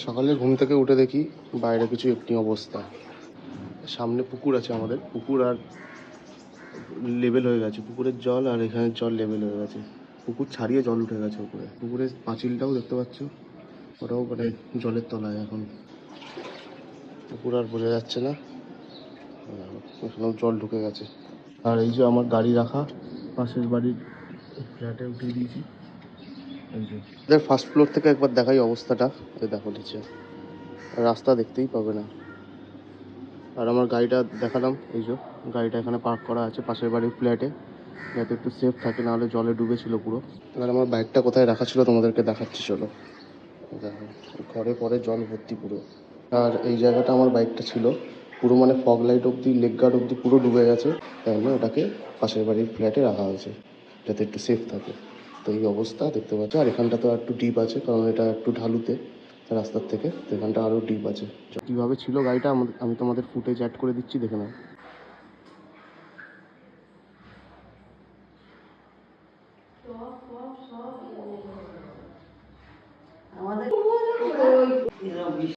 সকালে ঘুম থেকে উঠে দেখি বাইরে কিছু এমনি অবস্থা। সামনে পুকুর আছে আমাদের, পুকুর আর লেভেল হয়ে গেছে, পুকুরের জল আর এখানের জল লেভেল হয়ে গেছে। পুকুর ছাড়িয়ে জল উঠে গেছে উপরে, পুকুরের পাঁচিলটাও দেখতে পাচ্ছ, ওটাও মানে জলের তলায় এখন। পুকুর আর বোঝা যাচ্ছে না, এখানেও জল ঢুকে গেছে। আর এই যে আমার গাড়ি রাখা পাশের বাড়ির ফ্ল্যাটে উঠিয়ে দিয়েছি। এই যে ফার্স্ট ফ্লোর থেকে একবার দেখাই অবস্থাটা, এই দেখো নিচে রাস্তা দেখতেই পাবে না। আর আমার গাড়িটা দেখালাম, এই যে গাড়িটা এখানে পার্ক করা আছে পাশের বাড়ির ফ্ল্যাটে, যাতে একটু সেফ থাকে, নাহলে জলে ডুবেছিল পুরো। এবার আমার বাইকটা কোথায় রাখা ছিল তোমাদেরকে দেখাচ্ছি, চলো দেখো। ঘরে পরে জল ভর্তি পুরো। আর এই জায়গাটা আমার বাইকটা ছিল পুরো মানে ফগ লাইট অবধি, লেগ গার্ড অবধি পুরো ডুবে গেছে, তাই জন্য ওটাকে পাশের বাড়ির ফ্ল্যাটে রাখা হয়েছে যাতে একটু সেফ থাকে। তো এই অবস্থা দেখতে পাচ্ছ। আর এখানটা তো একটু ডিপ আছে, কারণ এটা একটু ঢালুতে রাস্তার থেকে, তো এখানটা আরও ডিপ আছে। কীভাবে ছিল গাড়িটা আমি তোমাদের ফুটেজ অ্যাড করে দিচ্ছি, দেখে নাও। আমাদের